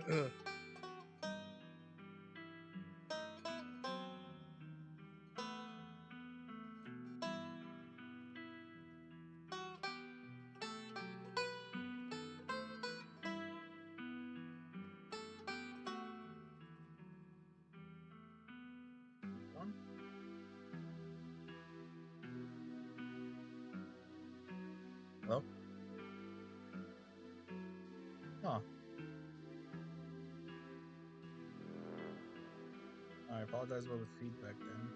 Hello? Huh. I apologize about the feedback then.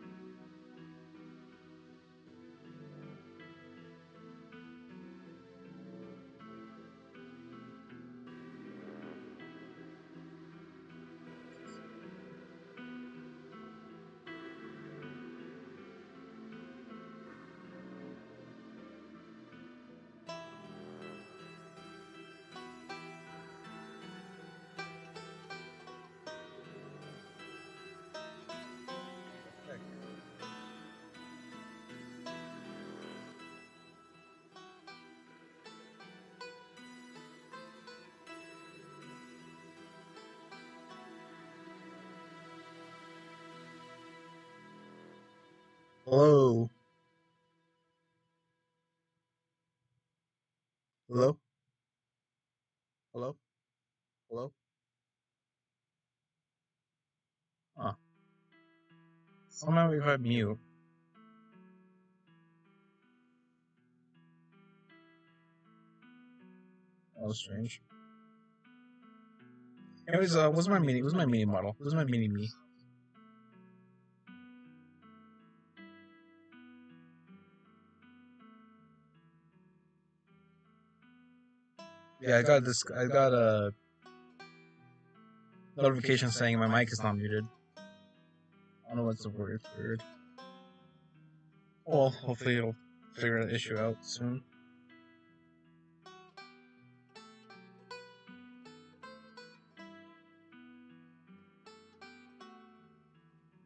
Heck. Hello? Hello? Hello? Hello? Huh. Somehow we've had mute. That was strange. Anyways, what's my mini model? What's my mini me? Yeah, I got a notification saying my mic is not muted. I don't know what's the word. It's weird. Well, hopefully it'll figure the issue out soon.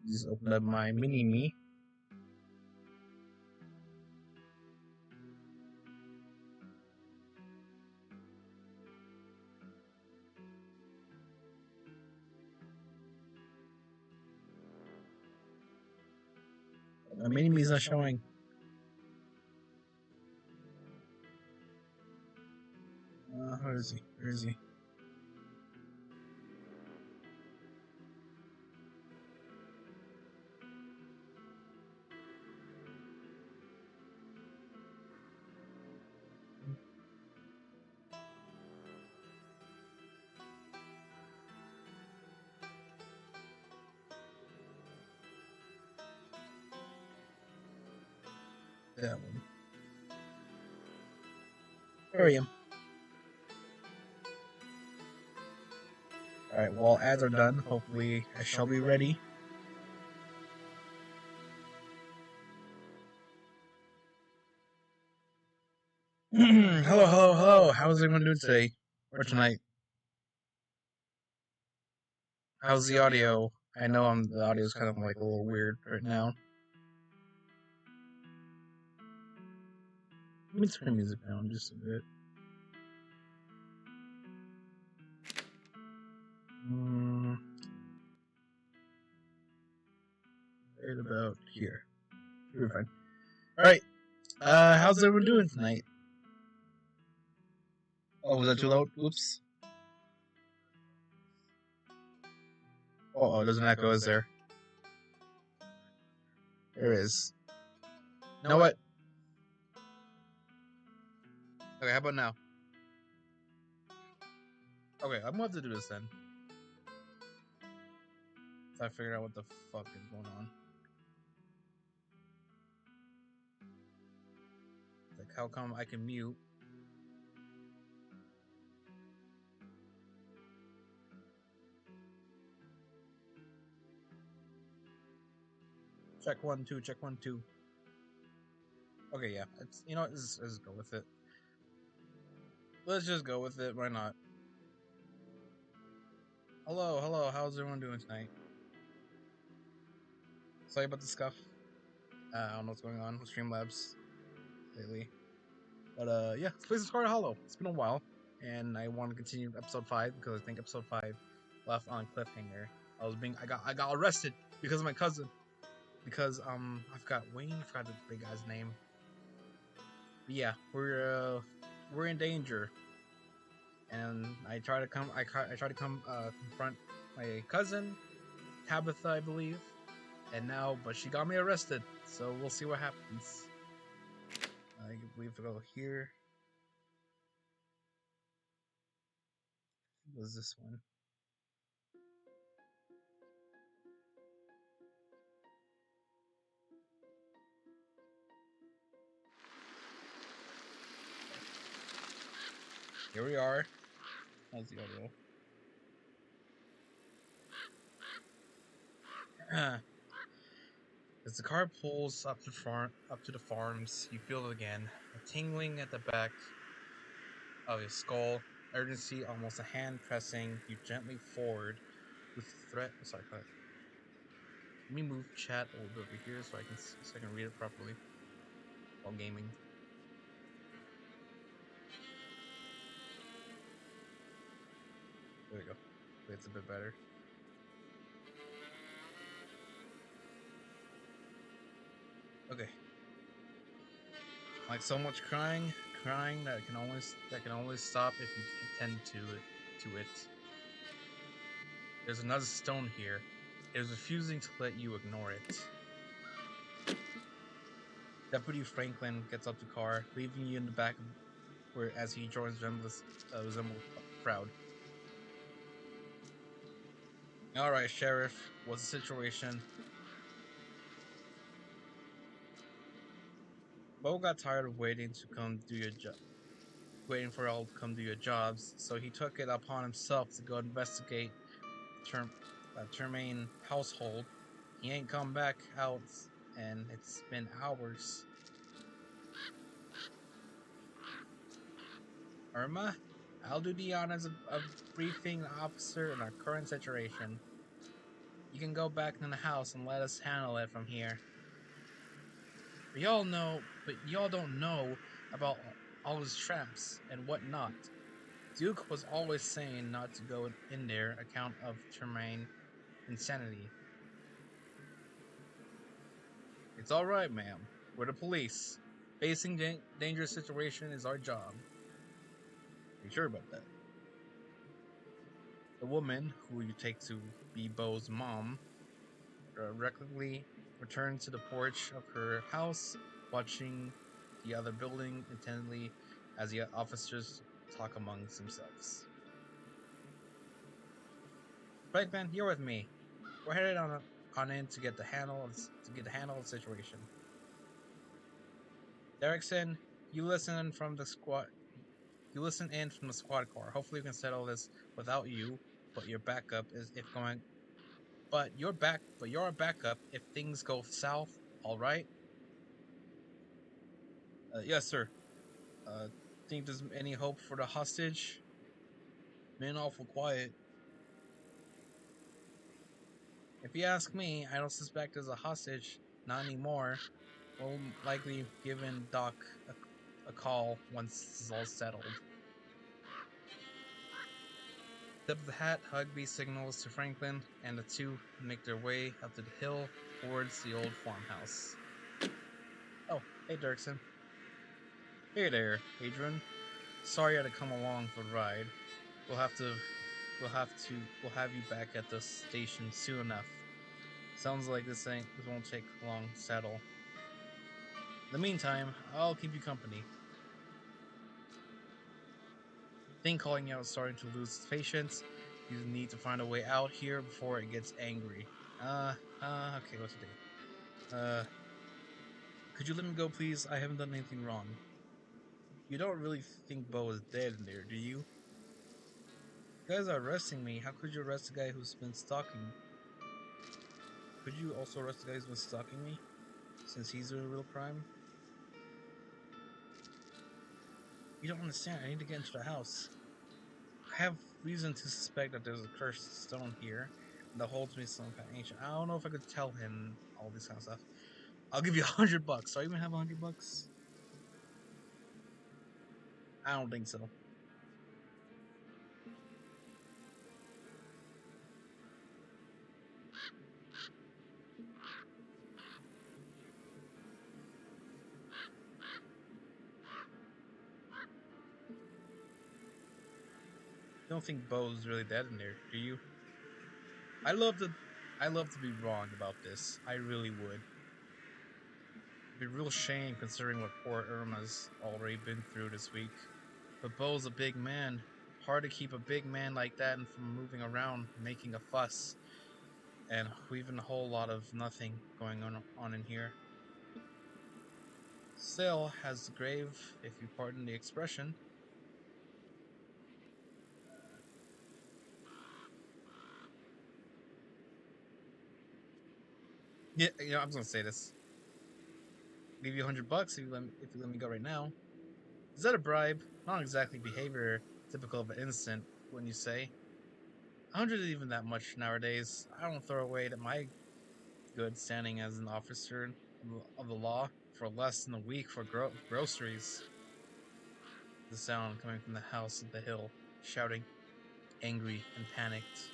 Just open up my mini me. My mini me's not showing. Where is he? Where is he? That one. There I am. Alright, well, ads are done. Hopefully, I shall be ready. Hello, hello, hello. How's everyone doing today? Or tonight? How's the audio? I know the audio's kind of like a little weird right now. Let me turn the music down just a bit. Right about here. We're fine. Alright. How's everyone doing tonight? Oh, was that too loud? Oops. Oh, it doesn't echo, is there? There is. You know what? Okay, how about now? Okay, I'm gonna have to do this then. So I figured out what the fuck is going on. Like, how come I can mute? Check 1 2. Check 1 2. Okay, yeah. It's, you know what? Let's go with it. Let's just go with it. Why not? Hello, hello. How's everyone doing tonight? Sorry about the scuff. I don't know what's going on with Streamlabs lately. But yeah, let's play some Scarlet Hollow. It's been a while, and I want to continue episode 5 because I think episode 5 left on a cliffhanger. I got arrested because of my cousin. Because I forgot Wayne, I forgot the big guy's name. But yeah, we're in danger, and I try to confront my cousin Tabitha, I believe, and now, but she got me arrested, so we'll see what happens. I believe it'll go here. What was this one? Here we are. How's the audio? As the car pulls up to the farms, you feel it again, a tingling at the back of your skull, urgency, almost a hand pressing you gently forward with threat. Sorry, go ahead. Let me move chat a little bit over here so I can read it properly while gaming. There we go. It's a bit better. Okay. Like so much crying that can only stop if you attend to it. There's another stone here. It is refusing to let you ignore it. Deputy Franklin gets up the car, leaving you in the back where as he joins resemble crowd. All right, Sheriff. What's the situation? Bo got tired of waiting for all to come do your jobs, so he took it upon himself to go investigate Termaine household. He ain't come back out, and it's been hours. Irma, I'll do the honors of briefing the officer on our current situation. You can go back in the house and let us handle it from here. But y'all don't know about all his traps and whatnot. Duke was always saying not to go in there, account of Termaine insanity. It's all right, ma'am. We're the police. Facing dangerous situation is our job. Are you sure about that? The woman, who you take to be Bo's mom, reluctantly returns to the porch of her house, watching the other building intently as the officers talk amongst themselves. Franklin, you're with me. We're headed on in to get the handle of the situation. Derrickson, you listen in from the squad. You listen in from the squad car. Hopefully, we can settle this without you. But your backup is if going. But you're a backup if things go south. All right. Yes, sir. Think there's any hope for the hostage? Been awful quiet. If you ask me, I don't suspect there's a hostage. Not anymore. We'll likely giving Doc a call once this is all settled. Tip of the hat, Hugby signals to Franklin, and the two make their way up the hill towards the old farmhouse. Oh, hey Dirksen. Hey there, Adrian. Sorry I had to come along for the ride. We'll have to we'll have you back at the station soon enough. Sounds like this won't take long to settle. In the meantime, I'll keep you company. Think calling out is starting to lose its patience. You need to find a way out here before it gets angry. Okay, what's today? Could you let me go, please? I haven't done anything wrong. You don't really think Bo is dead in there, do you? You guys are arresting me. How could you arrest a guy who's been stalking me? Could you also arrest the guy who's been stalking me? Since he's doing a real crime? You don't understand. I need to get into the house. I have reason to suspect that there's a cursed stone here that holds me some kind of ancient. I don't know if I could tell him all this kind of stuff. I'll give you $100. Do I even have $100? I don't think so. don't think Bo's really dead in there, do you? I love to I love to be wrong about this. I really would. It'd be a real shame considering what poor Irma's already been through this week. But Bo's a big man. Hard to keep a big man like that and from moving around, making a fuss, and weaving a whole lot of nothing going on in here. Still has the grave, if you pardon the expression. Yeah, I'm just gonna say this. Give you $100 if you let me go right now. Is that a bribe? Not exactly behavior typical of an innocent, wouldn't you say? 100 isn't even that much nowadays. I don't throw away that my good standing as an officer of the law for less than a week for groceries. The sound coming from the house at the hill, shouting, angry and panicked.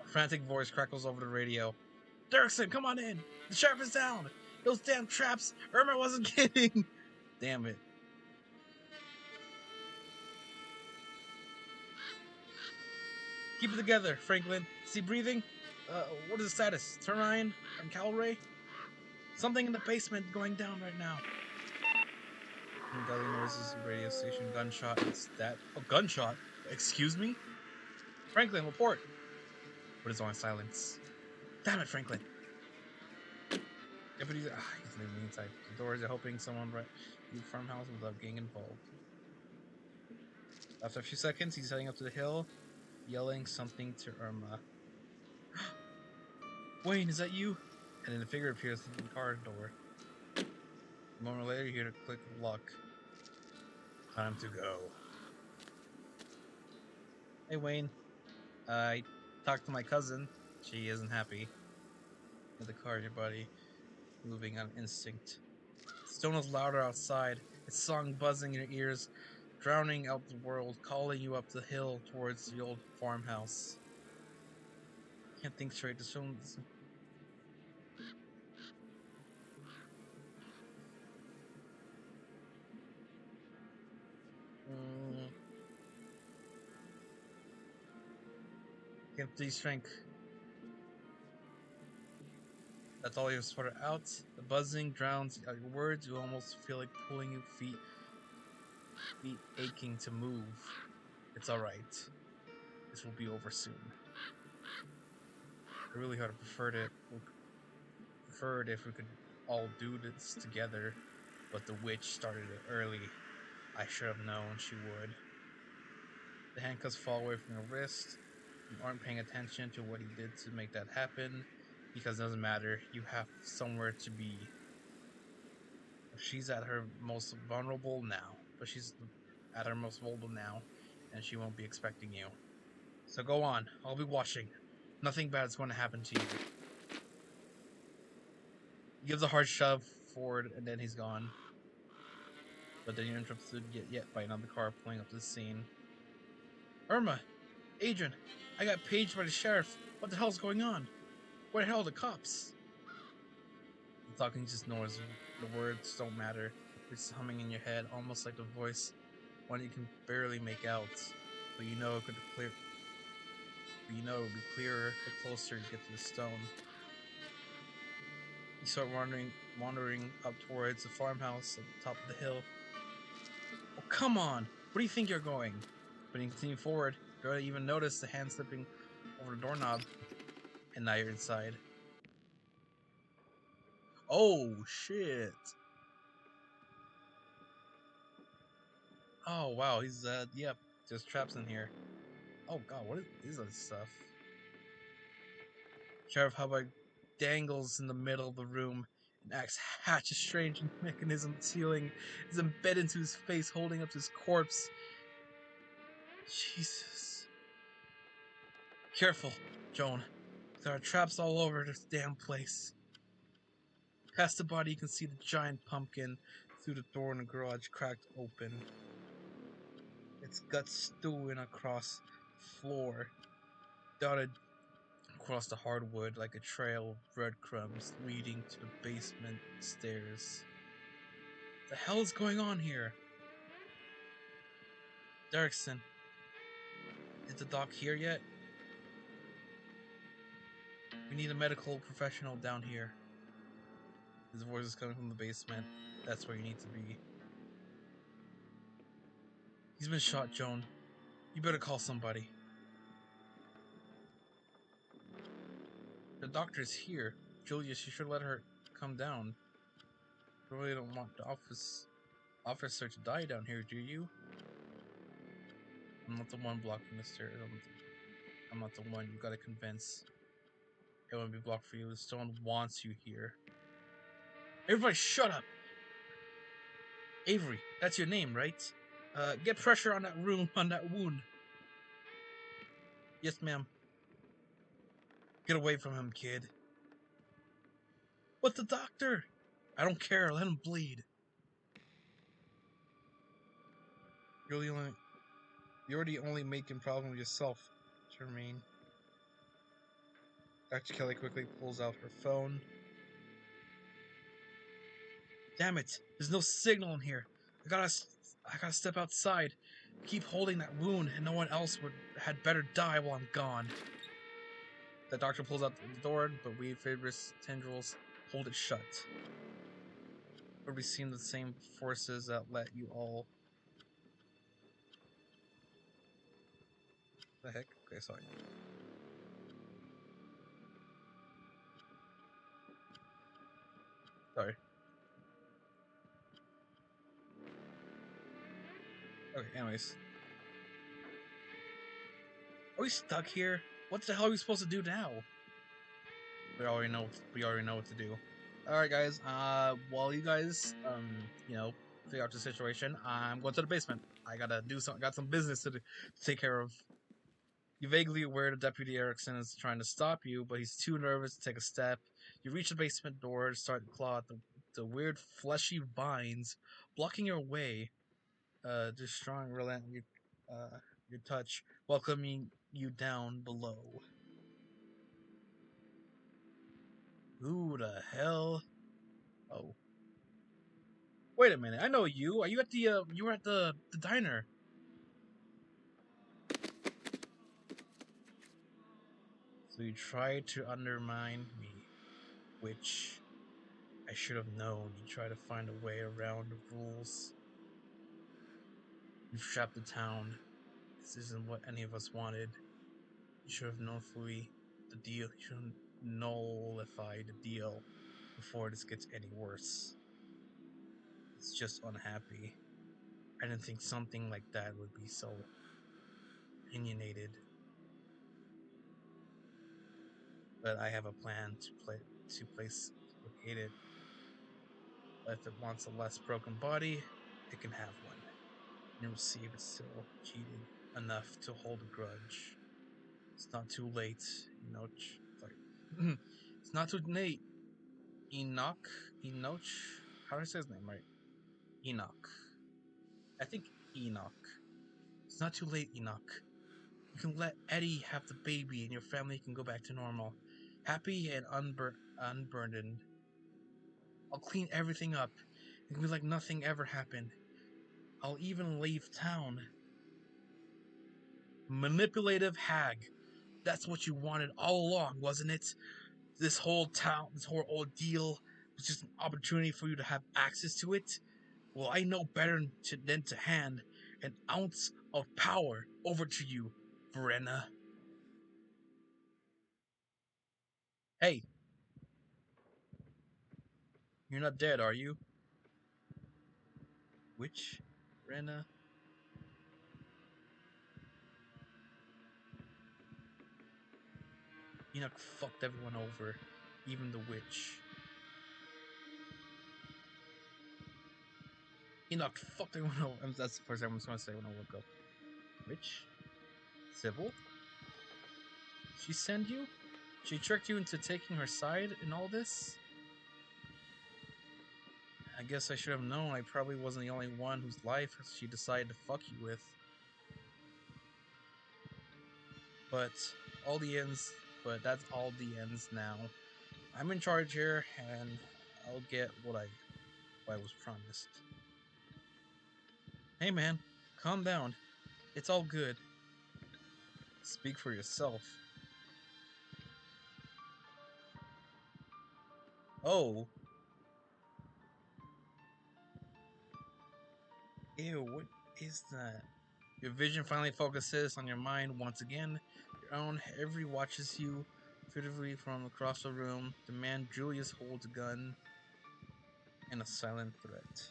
A frantic voice crackles over the radio. Dirksen, come on in! The sheriff is down! Those damn traps! Irma wasn't kidding! Damn it. Keep it together, Franklin. Is he breathing? What is the status? Turin and Calray? Something in the basement going down right now. Gully noises, radio station, gunshot, it's that. Oh, gunshot? Excuse me? Franklin, report! But it's on silence. Damn it, Franklin! Deputies, he's leaving inside. The doors are hoping someone right the farmhouse without getting involved. After a few seconds, he's heading up to the hill, yelling something to Irma. Wayne, is that you? And then the figure appears through the car door. A moment later, you hear the click of lock. Time to go. Hey, Wayne. I talked to my cousin. She isn't happy. With the car in your body, moving on instinct. Stone is louder outside, its song buzzing in your ears, drowning out the world, calling you up the hill towards the old farmhouse. Can't think straight. The stone. Mm, can't please shrink. That's all you sort of out. The buzzing drowns out your words. You almost feel like pulling your feet aching to move. It's alright. This will be over soon. I really had preferred if we could all do this together, but the witch started it early. I should have known she would. The handcuffs fall away from your wrist. You aren't paying attention to what he did to make that happen, because it doesn't matter. You have somewhere to be. She's at her most vulnerable now, but she's at her most vulnerable now, and she won't be expecting you. So go on. I'll be watching. Nothing bad is going to happen to you. He gives a hard shove forward, and then he's gone. But then you're interrupted yet by another car pulling up to the scene. Irma! Adrian! I got paged by the sheriff. What the hell's going on? Where the hell are the cops? The talking just ignores. The words don't matter. It's humming in your head, almost like the voice, one you can barely make out. But you know it could clear. But you know it would be clearer the closer you get to the stone. You start wandering up towards the farmhouse at the top of the hill. Oh, come on! Where do you think you're going? But you continue forward. You don't even notice the hand slipping over the doorknob, and now you're inside. Oh, shit. Oh, wow, he's, yep, just traps in here. Oh, God, what is this stuff? Sheriff Hubbard dangles in the middle of the room. An axe hatch, a strange mechanism ceiling, is embedded into his face, holding up his corpse. Jesus. Careful, Joan. There are traps all over this damn place. Past the body, you can see the giant pumpkin through the door in the garage cracked open. Its guts stewing across the floor, dotted across the hardwood like a trail of breadcrumbs leading to the basement stairs. The hell is going on here? Derrickson, is the doc here yet? We need a medical professional down here. His voice is coming from the basement. That's where you need to be. He's been shot, Joan. You better call somebody. The doctor's here. Julius, you should let her come down. You really don't want the officer to die down here, do you? I'm not the one blocking the stairs. I'm not the one you gotta convince. It won't be blocked for you. The stone wants you here. Everybody shut up! Avery, that's your name, right? Get pressure on that wound. Yes, ma'am. Get away from him, kid. But the doctor! I don't care, let him bleed. You're already only making problems with yourself, Jermaine. Dr. Kelly quickly pulls out her phone. Damn it! There's no signal in here. I gotta step outside. Keep holding that wound, and no one else had better die while I'm gone. The doctor pulls out the door, but we fibrous tendrils hold it shut. Or we seem the same forces that let you all. The heck? Okay, sorry. Sorry. Okay, anyways. Are we stuck here? What the hell are we supposed to do now? We already know what to do. Alright guys, while you guys figure out the situation, I'm going to the basement. I got some business to take care of. You're vaguely aware that Deputy Erickson is trying to stop you, but he's too nervous to take a step. You reach the basement door to start to claw at the weird fleshy vines blocking your way. The strong relent your touch, welcoming you down below. Who the hell? Oh. Wait a minute, I know you. Are you at you were at the diner. So you tried to undermine me, which I should have known. You try to find a way around the rules. You've trapped the town. This isn't what any of us wanted. You should have known fully the deal. You should have nullified the deal before this gets any worse. It's just unhappy. I didn't think something like that would be so opinionated. But I have a plan to placate it. If it wants a less broken body, it can have one. You receive it still cheated enough to hold a grudge. It's not too late, Enoch. Sorry. It's not too late, Enoch. Enoch? How do I say his name right? Enoch. I think Enoch. It's not too late, Enoch. You can let Eddie have the baby and your family can go back to normal. Happy and unburdened. I'll clean everything up. It can be like nothing ever happened. I'll even leave town. Manipulative hag. That's what you wanted all along, wasn't it? This whole ordeal was just an opportunity for you to have access to it. Well, I know better than to hand an ounce of power over to you, Verena. Hey, you're not dead, are you? Which, Verena? Enoch fucked everyone over, even the witch. Enoch fucked everyone over. That's the first thing I'm just gonna say when I woke up. Witch? Sybil? She sent you? She tricked you into taking her side in all this? I guess I should have known I probably wasn't the only one whose life she decided to fuck you with. But that's all the ends now. I'm in charge here, and I'll get what I was promised. Hey man, calm down. It's all good. Speak for yourself. Oh, ew, what is that? Your vision finally focuses on your mind once again. Your own every watches you furtively from across the room. The man Julius holds a gun and a silent threat.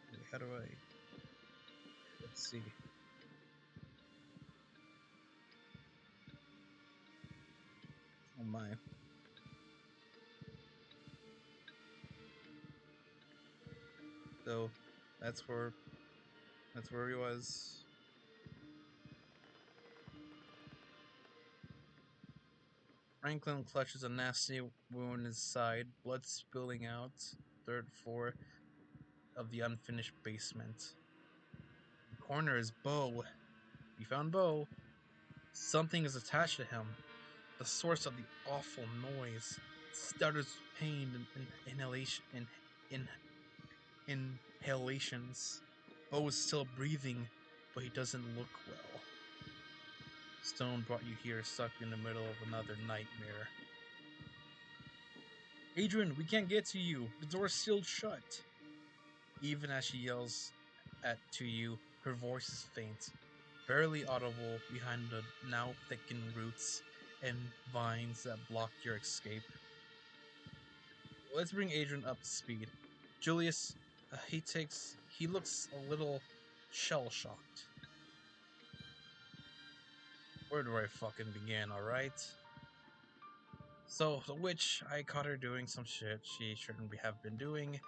Wait, how do I? Let's see. Oh my. So that's where that's where he was. Franklin clutches a nasty wound in his side, blood spilling out. Third floor of the unfinished basement. In the corner is Bo. We found Bo. Something is attached to him. The source of the awful noise. Stutters with pain and in, inhalations. Bo is still breathing, but he doesn't look well. Stone brought you here stuck in the middle of another nightmare. Adrian, we can't get to you. The door's still shut. Even as she yells to you, her voice is faint, barely audible behind the now thickened roots and vines that block your escape. Let's bring Adrian up to speed. Julius, he looks a little shell shocked. Where do I fucking begin, alright? So, the witch, I caught her doing some shit she shouldn't have been doing,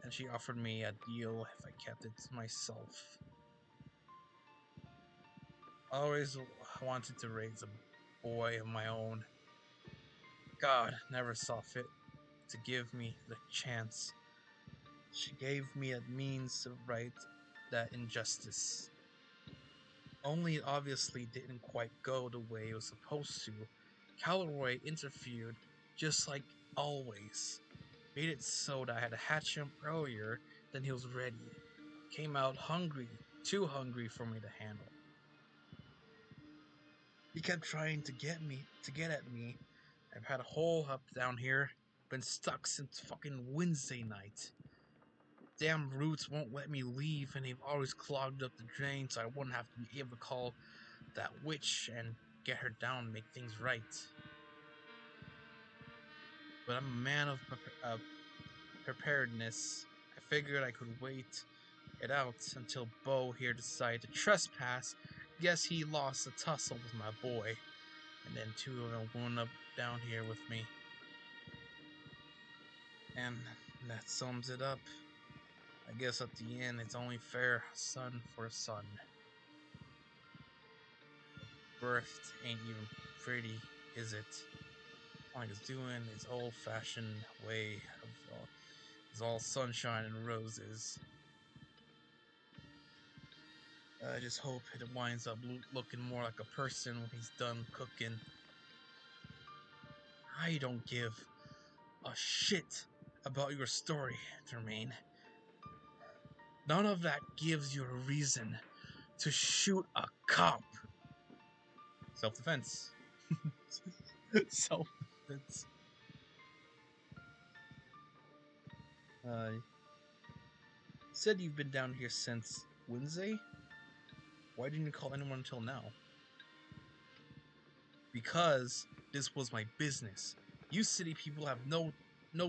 and she offered me a deal if I kept it to myself. I always wanted to raise a boy of my own. God never saw fit to give me the chance. She gave me a means to right that injustice. Only it obviously didn't quite go the way it was supposed to. Calloway interfered, just like always. Made it so that I had to hatch him earlier than he was ready. Came out hungry, too hungry for me to handle. He kept trying to get at me. I've had a hole up down here, been stuck since fucking Wednesday night. Damn roots won't let me leave, and they've always clogged up the drain so I wouldn't have to be able to call that witch and get her down and make things right. But I'm a man of preparedness. I figured I could wait it out until Bo here decided to trespass. Guess he lost a tussle with my boy, and then two of them wound up down here with me. And that sums it up. I guess at the end it's only fair, son for son. Birthed ain't even pretty, is it? All he's doing his old-fashioned way of is all sunshine and roses. I just hope it winds up looking more like a person when he's done cooking. I don't give a shit about your story, Jermaine. None of that gives you a reason to shoot a cop. Self-defense. Self-defense. Said you've been down here since Wednesday? Why didn't you call anyone until now? Because this was my business. You city people have no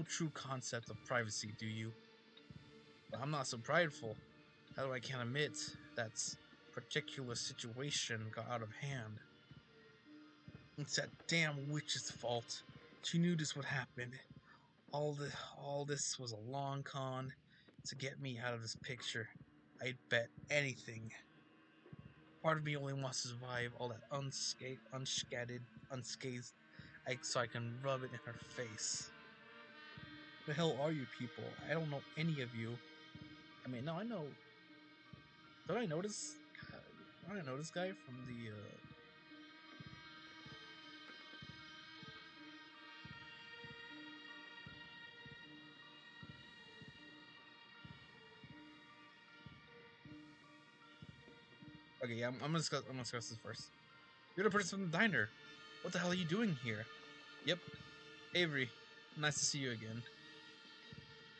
true concept of privacy, do you? But I'm not so prideful. How I can't admit that particular situation got out of hand. It's that damn witch's fault. She knew this would happen. All this was a long con to get me out of this picture. I'd bet anything. Part of me only wants to survive all that unscathed, so I can rub it in her face. The hell are you people? I don't know any of you. I mean, no, I know. Don't I know this? Don't I know this guy from the? Okay, yeah, I'm gonna discuss this first. You're the person from the diner. What the hell are you doing here? Yep, Avery. Nice to see you again.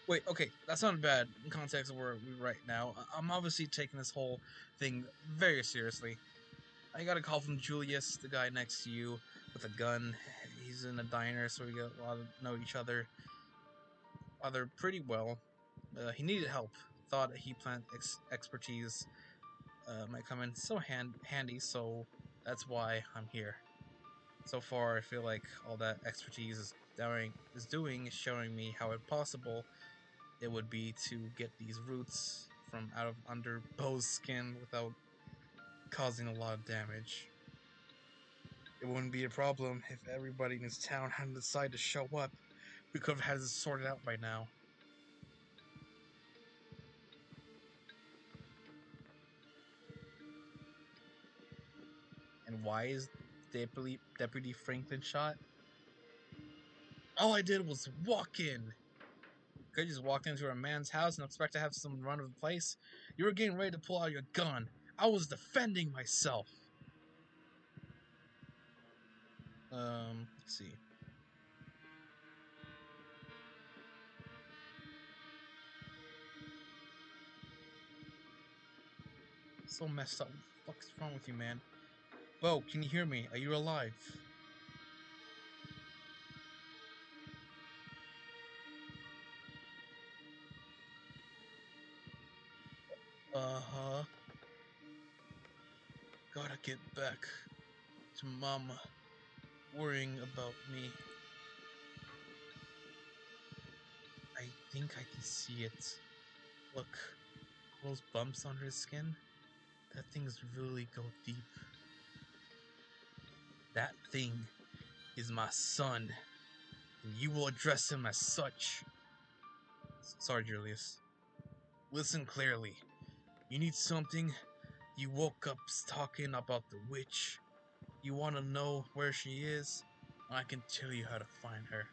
Wait, okay, that's not bad in context of where we're right now. I'm obviously taking this whole thing very seriously. I got a call from Julius, the guy next to you, with a gun. He's in a diner, so we got a lot of know each other pretty well. He needed help. Thought he plant expertise might come in so handy, so that's why I'm here. So far, I feel like all that expertise is showing me how impossible it would be to get these roots from out of under Bo's skin without causing a lot of damage. It wouldn't be a problem if everybody in this town hadn't decided to show up. We could have had this sorted out by now. And why is Deputy Franklin shot? All I did was walk in. Could just walk into a man's house and expect to have some run of the place? You were getting ready to pull out your gun. I was defending myself. Let's see. So messed up. What the fuck's wrong with you, man? Bo, can you hear me? Are you alive? Uh-huh. Gotta get back to Mama. Worrying about me. I think I can see it. Look, all those bumps under his skin? That thing's really go deep. That thing is my son, and you will address him as such. Sorry, Julius. Listen clearly. You need something? You woke up talking about the witch. You want to know where she is? I can tell you how to find her.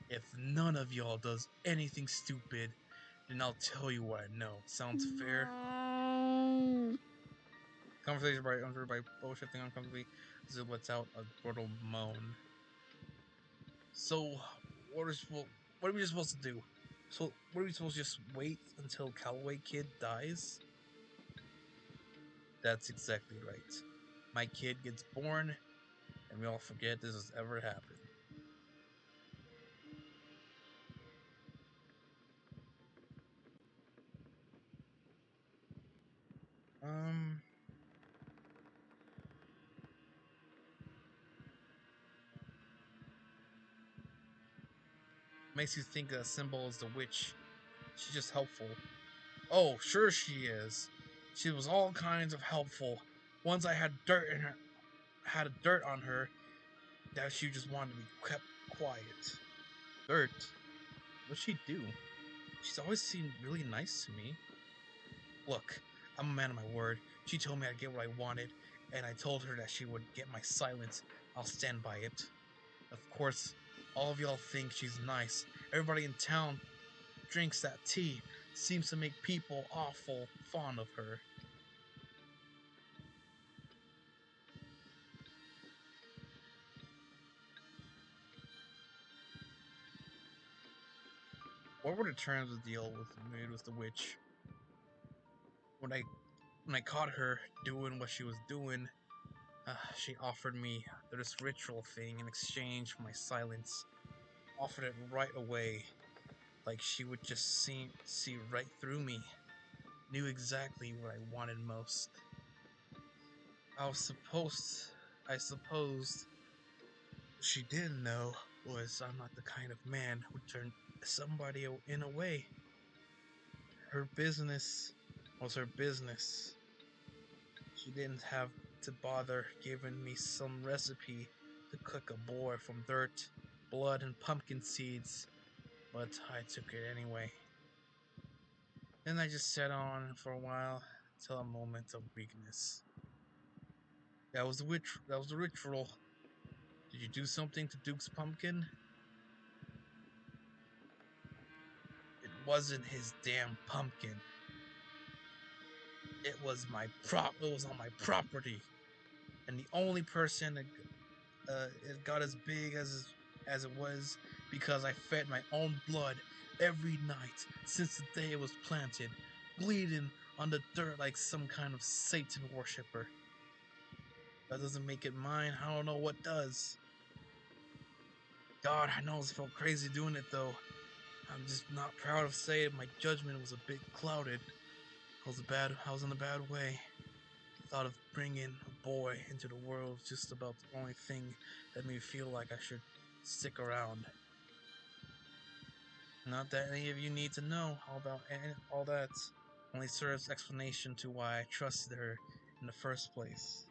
If none of y'all does anything stupid, then I'll tell you what I know. Sounds fair? Conversation by by bullshitting uncomfortably as it lets out a brutal moan. So, what are we just supposed to do? So, what are we supposed to just wait until Callaway Kid dies? That's exactly right. My kid gets born, and we all forget this has ever happened. Um, makes you think that symbol is the witch. She's just helpful. Oh, sure she is. She was all kinds of helpful. Once I had dirt in her, had dirt on her that she just wanted to be kept quiet. Dirt? What'd she do? She's always seemed really nice to me. Look, I'm a man of my word. She told me I'd get what I wanted, and I told her that she would get my silence. I'll stand by it. Of course, all of y'all think she's nice. Everybody in town drinks that tea. Seems to make people awful fond of her. What were the terms of the deal made with the witch? When I when I caught her doing what she was doing, she offered me this ritual thing in exchange for my silence. Offered it right away, like she would just see right through me. Knew exactly what I wanted most. I was supposed, I supposed, she didn't know was I'm not the kind of man who turned somebody in a way. Her business was her business. She didn't have to bother giving me some recipe to cook a boar from dirt, blood, and pumpkin seeds, but I took it anyway. Then I just sat on for a while till a moment of weakness. That was the ritual. Did you do something to Duke's pumpkin? It wasn't his damn pumpkin. It was on my property, and the only person that it got as big as it was because I fed my own blood every night since the day it was planted, bleeding on the dirt like some kind of Satan worshipper. That doesn't make it mine. I don't know what does. God, I know it felt crazy doing it though. I'm just not proud of saying my judgment was a bit clouded. I was in a bad way. The thought of bringing a boy into the world was just about the only thing that made me feel like I should stick around. Not that any of you need to know all that. Only serves explanation to why I trusted her in the first place.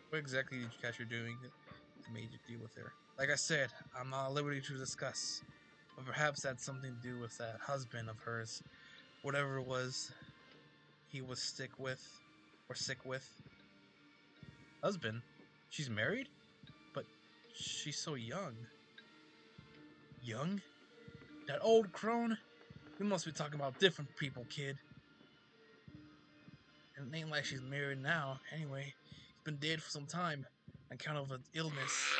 What exactly did you catch her doing that made you deal with her? Like I said, I'm not at liberty to discuss, but perhaps that had something to do with that husband of hers. Whatever it was, he was sick with. Husband? She's married? But she's so young. Young? That old crone? We must be talking about different people, kid. And it ain't like she's married now, anyway. He's been dead for some time, on account of an illness.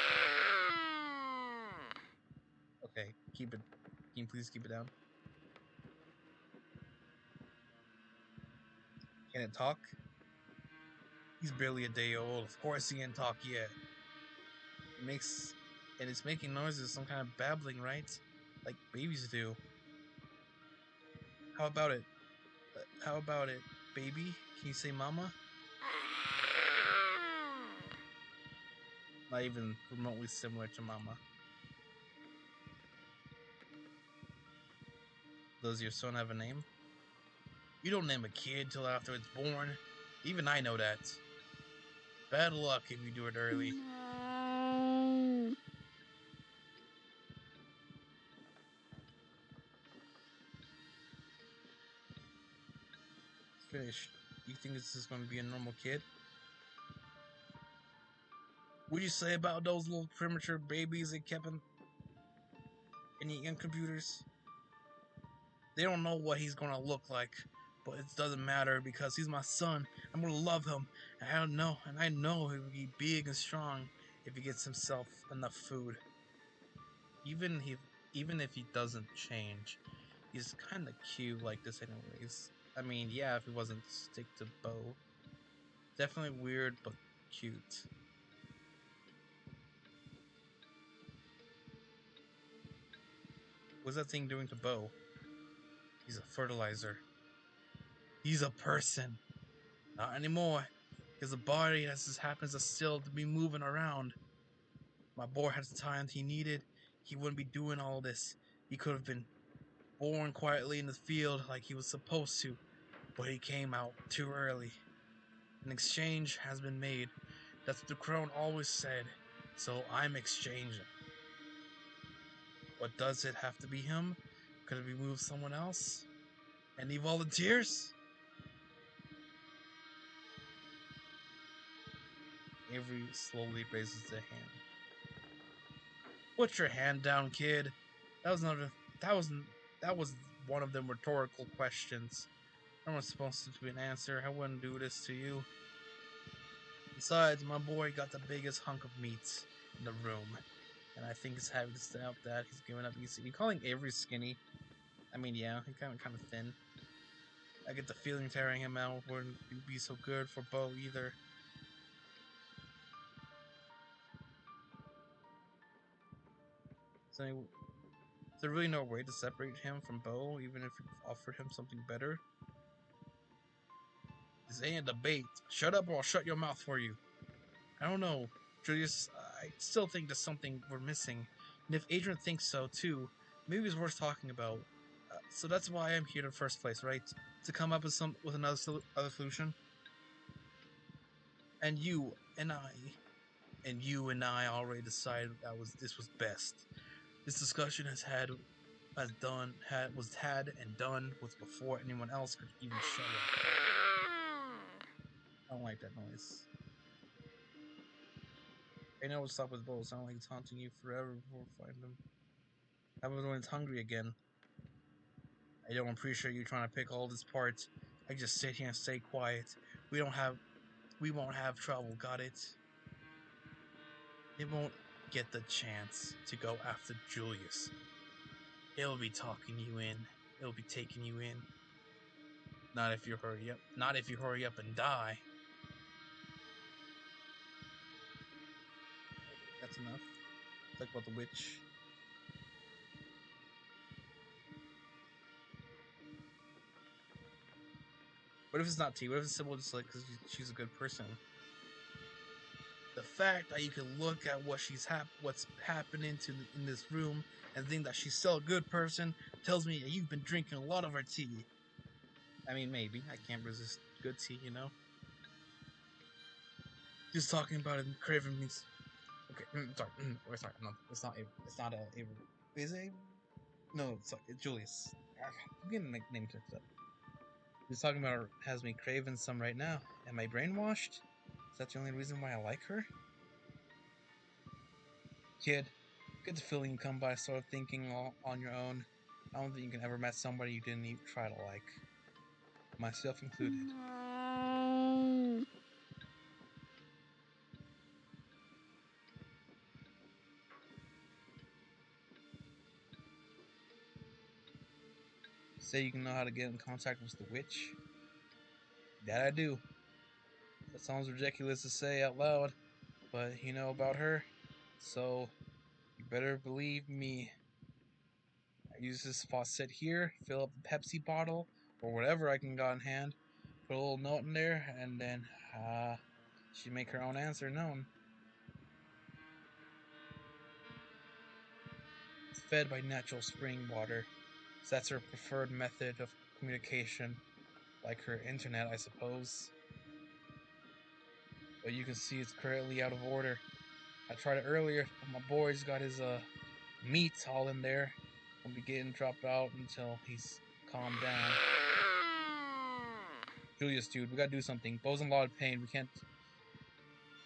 Okay, keep it. Can you please keep it down? Can it talk? He's barely a day old. Of course he can't talk yet. It makes and it's making noises, some kind of babbling, right? Like babies do. How about it? How about it, baby? Can you say mama? Not even remotely similar to mama. Does your son have a name? You don't name a kid till after it's born. Even I know that. Bad luck if you do it early. Finished. You think this is going to be a normal kid? What do you say about those little premature babies they kept in the computers? They don't know what he's gonna look like, but it doesn't matter because he's my son. I'm gonna love him. And I know he'll be big and strong if he gets himself enough food. Even he, even if he doesn't change, he's kind of cute like this, anyways. I mean, yeah, if he wasn't stick to Bo, definitely weird but cute. What's that thing doing to Bo? He's a fertilizer. He's a person. Not anymore. Because the body that just happens to still to be moving around. My boy had the time he needed. He wouldn't be doing all this. He could have been born quietly in the field like he was supposed to, but he came out too early. An exchange has been made. That's what the crone always said. So I'm exchanging. But does it have to be him? Could it be moved someone else? Any volunteers? Avery slowly raises their hand. Put your hand down, kid. That was not a, that was that was one of them rhetorical questions. I'm not supposed to be an answer. I wouldn't do this to you. Besides, my boy got the biggest hunk of meat in the room, and I think he's happy to stop that. He's giving up easy. You calling Avery skinny? I mean, yeah, he's kind of thin. I get the feeling tearing him out wouldn't be so good for Bo either. So, is there really no way to separate him from Bo, even if you offered him something better? This ain't a debate. Shut up or I'll shut your mouth for you. I don't know, Julius. I still think there's something we're missing. And if Adrian thinks so too, maybe it's worth talking about. So that's why I'm here in the first place, right? To come up with another other solution. And you and I already decided this was best. This discussion was had and done with before anyone else could even show up. I don't like that noise. I know what's up with Bo. It sounds like it's haunting you forever before we find him. How about when it's hungry again? I don't appreciate you trying to pick all this apart. I just sit here and stay quiet. We don't have we won't have trouble, got it? It won't get the chance to go after Julius. It'll be talking you in. It'll be taking you in. Not if you hurry up. Not if you hurry up and die. That's enough. Talk about the witch. What if it's not T? What if it's simple just like because she's a good person? The fact that you can look at what's happening in this room and think that she's still a good person tells me that you've been drinking a lot of her tea. I mean, maybe I can't resist good tea, you know. Just talking about it, craving means. Okay, sorry, sorry, no, it's not. It's not Avery. Is it? Avery? No, sorry, it's Julius. I'm getting my name mixed up. Just talking about her has me craving some right now. Am I brainwashed? Is that the only reason why I like her? Kid, get the feeling you come by sort of thinking all on your own. I don't think you can ever met somebody you didn't even try to like. Myself included. Say you can know how to get in contact with the witch? That I do. That sounds ridiculous to say out loud, but you know about her, so you better believe me. I use this faucet here, fill up the Pepsi bottle, or whatever I can got in hand, put a little note in there, and then she make her own answer known. It's fed by natural spring water, so that's her preferred method of communication, like her internet, I suppose. But you can see it's currently out of order. I tried it earlier, but my boy's got his meat all in there. Won't be getting dropped out until he's calmed down. Julius, dude, we gotta do something. Bo's in a lot of pain. We can't.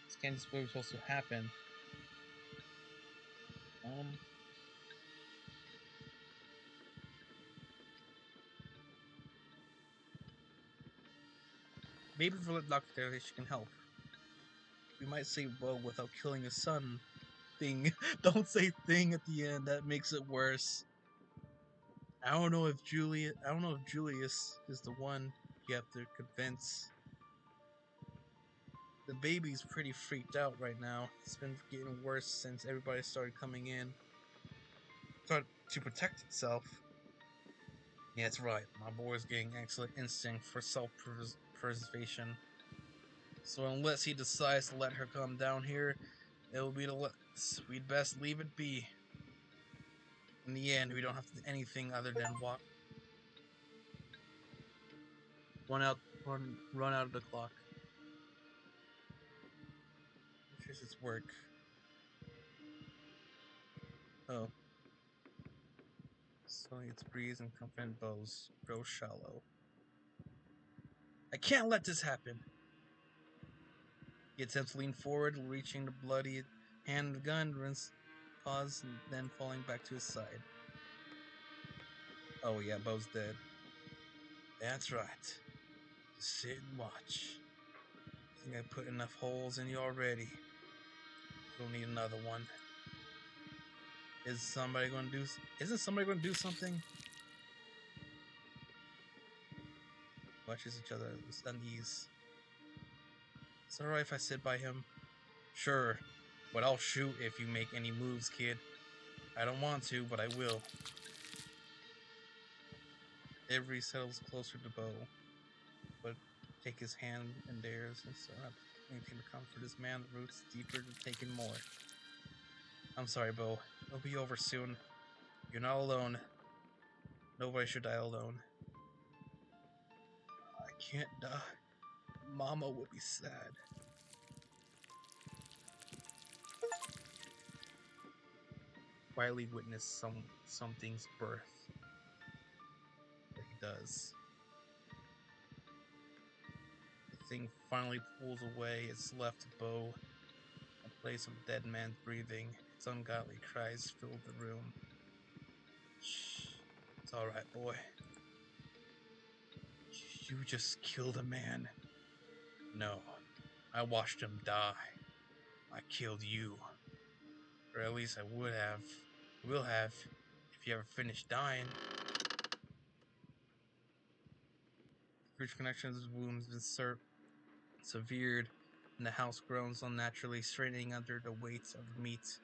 This can't just be supposed to happen. Um, maybe if we let Doctor there, she can help. We might save Bo without killing his son. Thing. Don't say thing at the end. That makes it worse. I don't know if Julius is the one you have to convince. The baby's pretty freaked out right now. It's been getting worse since everybody started coming in. Started to protect itself. Yeah, that's right. My boy's getting excellent instinct for self-preservation. So unless he decides to let her come down here, it will be we'd best leave it be. In the end, we don't have to do anything other than walk. Run out of the clock. Here's its work. Oh, so it's breeze and confident bows grow shallow. I can't let this happen. He attempts to lean forward, reaching the bloody hand of the gun, pause, and then falling back to his side. Oh yeah, Bo's dead. That's right. Just sit and watch. I think I put enough holes in you already. You don't need another one. Isn't somebody going to do something? Watches each other with unease. Is it alright if I sit by him? Sure, but I'll shoot if you make any moves, kid. I don't want to, but I will. Avery settles closer to Bo, but take his hand in theirs and so not anything to comfort his man. The roots deeper to take in more. I'm sorry, Bo. It'll be over soon. You're not alone. Nobody should die alone. I can't die. Mama would be sad. Quietly witness something's birth. But he does. The thing finally pulls away its left bow and place of dead man's breathing. Its ungodly cries filled the room. Shh. It's alright, boy. You just killed a man. No, I watched him die. I killed you. Or at least I would have. Will have, if you ever finish dying. Rich Connection's wounds been severed, and the house groans unnaturally, straining under the weight of the meat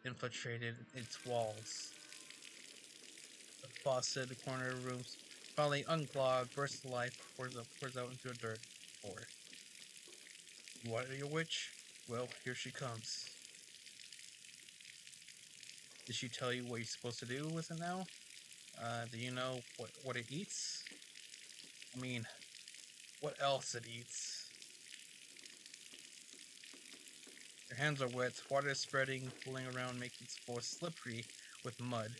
infiltrated its walls. The faucet in the corner of the room finally unclogged, bursts to life, pours out into the dirt floor. What are you, witch? Well, here she comes. Did she tell you what you're supposed to do with it now? Do you know what it eats? I mean, what else it eats? Your hands are wet, water is spreading, pulling around, making its floor slippery with mud.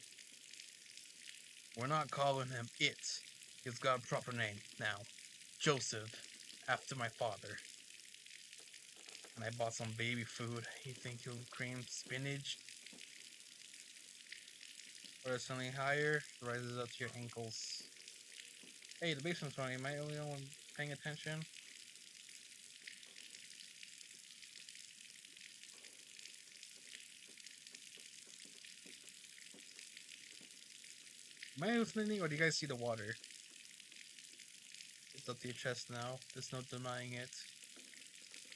We're not calling him it. He's got a proper name now. Joseph, after my father. And I bought some baby food. You think he'll cream spinach? Or something higher, rises up to your ankles. Hey, the basement's funny. Am I the only one paying attention? Am I hallucinating, or do you guys see the water? It's up to your chest now. There's no denying it.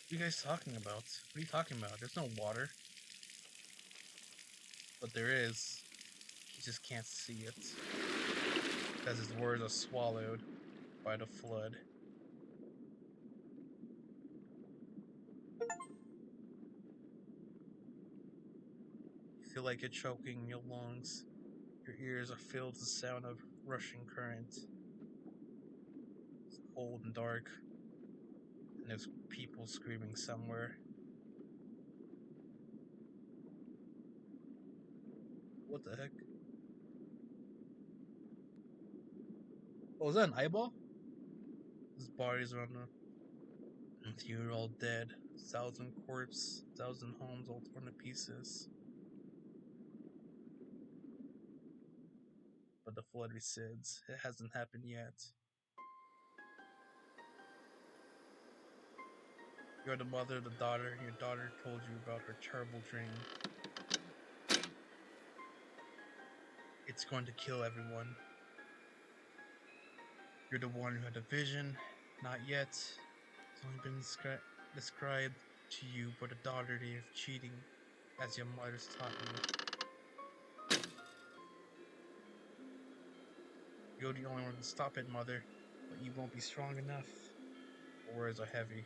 What are you guys talking about? What are you talking about? There's no water. But there is. You just can't see it. Because his words are swallowed by the flood. You feel like you're choking your lungs. Your ears are filled with the sound of rushing current. It's cold and dark. And there's people screaming somewhere. What the heck? Oh, was that an eyeball? His body's around the. You're all dead. 1,000 corpses, 1,000 homes all torn to pieces. But the flood recedes. It hasn't happened yet. You're the mother, the daughter, and your daughter told you about her terrible dream. It's going to kill everyone. You're the one who had the vision. Not yet. It's only been described to you by the daughter day of cheating, as your mother's taught you. You're the only one who can stop it, mother, but you won't be strong enough. The words are heavy.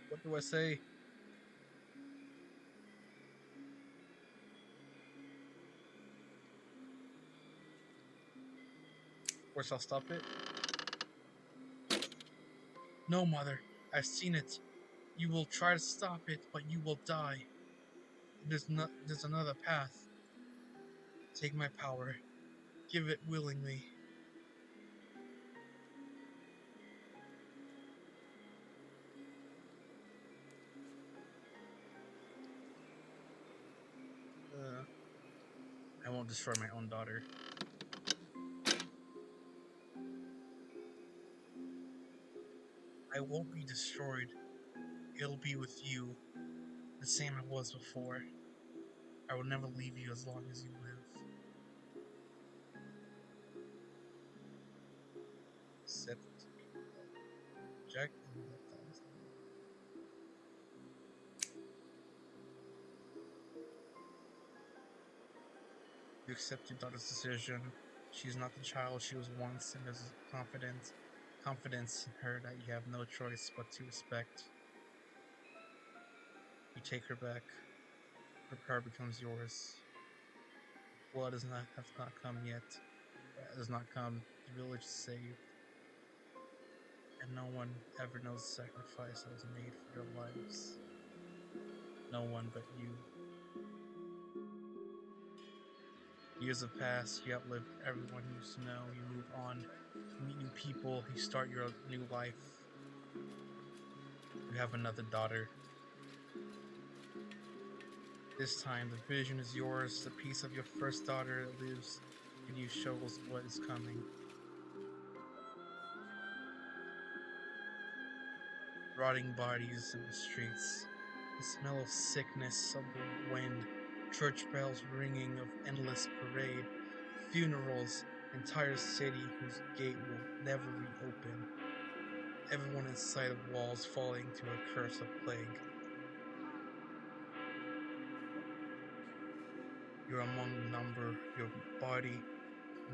What do I say? Of course, I'll stop it. No, mother, I've seen it. You will try to stop it, but you will die. There's another path. Take my power. Give it willingly. I won't destroy my own daughter. I won't be destroyed. It'll be with you, the same I was before. I will never leave you as long as you live. Accept Jack and you accept your daughter's decision. She's not the child she was once, and there's confidence in her that you have no choice but to respect. You take her back. Her power becomes yours. Blood has not come yet. It has not come. The village is saved, and no one ever knows the sacrifice that was made for your lives. No one but you. Years have passed. You outlived everyone you used to know. You move on. You meet new people. You start your new life. You have another daughter. This time, the vision is yours. The piece of your first daughter that lives in you shows what is coming. Rotting bodies in the streets, the smell of sickness, of the wind, church bells ringing of endless parade, funerals, entire city whose gate will never reopen, everyone inside of walls falling to a curse of plague. You're among the number, your body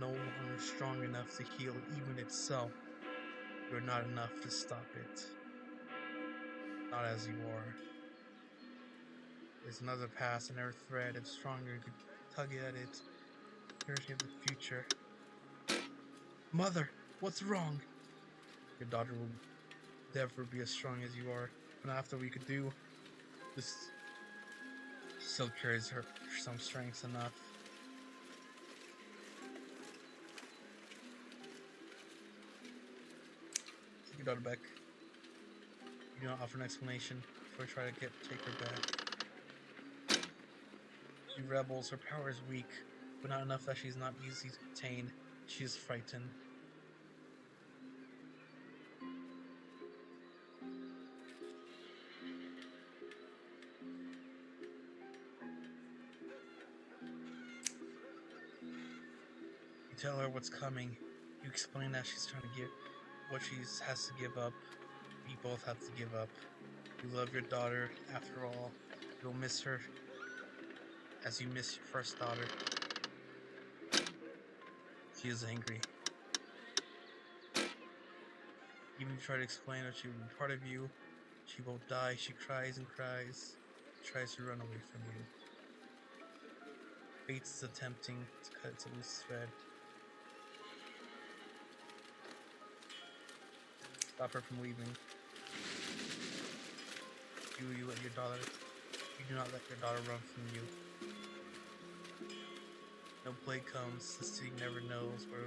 no longer strong enough to heal even itself. You're not enough to stop it. Not as you are. There's another path, another thread. If stronger, you could tug at it. Purity of the future. Mother, what's wrong? Your daughter will never be as strong as you are. But after we could do, this still carries her some strength enough. Take your daughter back. You do not offer an explanation before I try to take her back. She rebels, her power is weak, but not enough that she's not easy to contain. She is frightened. You tell her what's coming. You explain that she's trying to give what she has to give up. We both have to give up. You love your daughter, after all. You'll miss her as you miss your first daughter. She is angry. Even if you try to explain that she will be part of you, she won't die. She cries and cries. She tries to run away from you. Fate is attempting to cut its loose thread. Stop her from leaving. You do not let your daughter run from you. No plague comes, the city never knows what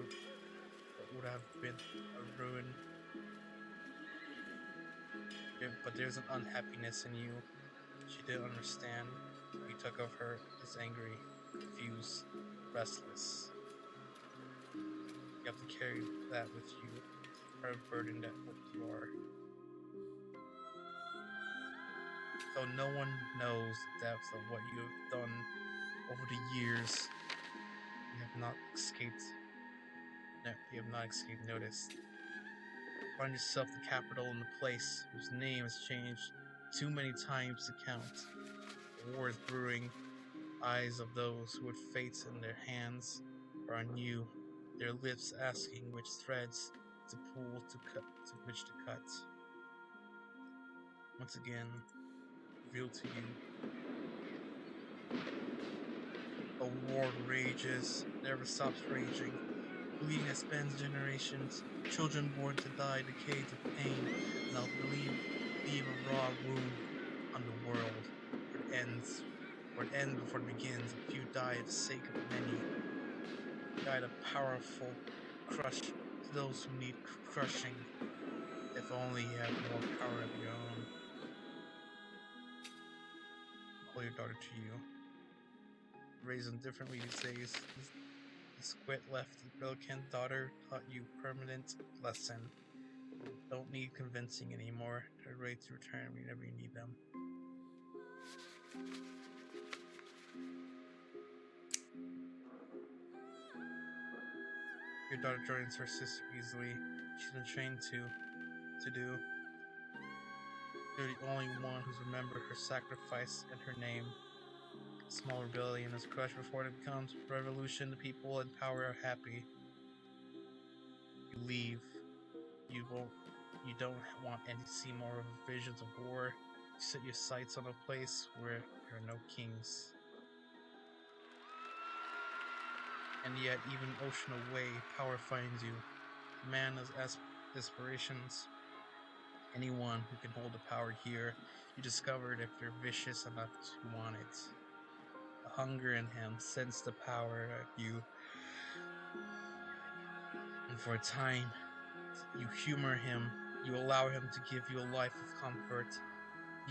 would have been a ruin. But there's an unhappiness in you she didn't understand. What you took of her is angry, confused, restless. You have to carry that with you, or a burden that what you are. Though no one knows the depths of what you have done over the years, you have not escaped notice. Find yourself the capital in the place whose name has changed too many times to count. A war is brewing. Eyes of those who had fates in their hands are on you, their lips asking which threads to pull, which to cut. Once again, revealed to you. A war rages, never stops raging. Bleeding that spans generations, children born to die, decades of pain, and I'll leave a raw wound on the world where it ends before it begins. A few die of the sake of many. Guide a powerful crush to those who need crushing. If only you had more power of your own. Call your daughter to you. Raise them differently these days. The squid left Billiken's daughter taught you permanent lesson. Don't need convincing anymore. They're ready to return whenever you need them. Your daughter joins her sister easily. She's been trained to do. You're the only one who's remembered her sacrifice and her name. A small rebellion is crushed before it becomes revolution. The people in power are happy. You leave. You don't want any to see more of visions of war. You set your sights on a place where there are no kings. And yet, even ocean away, power finds you. Man has aspirations. Anyone who can hold the power here, you discovered if you're vicious enough to want it. The hunger in him sends the power at you. And for a time, you humor him, You allow him to give you a life of comfort,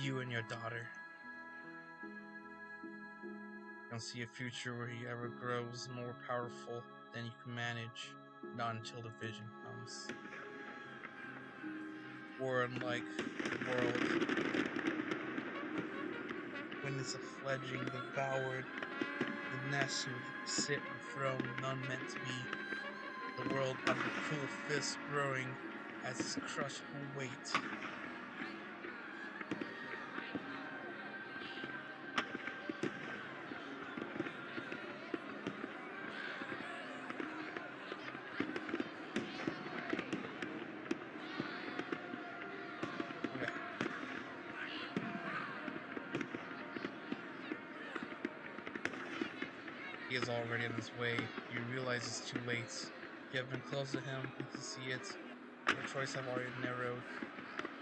you and your daughter. You don't see a future where he ever grows more powerful than you can manage, not until the vision comes. Or unlike the world, when it's a fledgling, devoured, the nest would sit enthroned, none meant to be. The world under cruel fists growing as its crushable weight. Okay. He is already on his way. You realize it's too late. You have been close to him, you can see it. Your choice have already narrowed.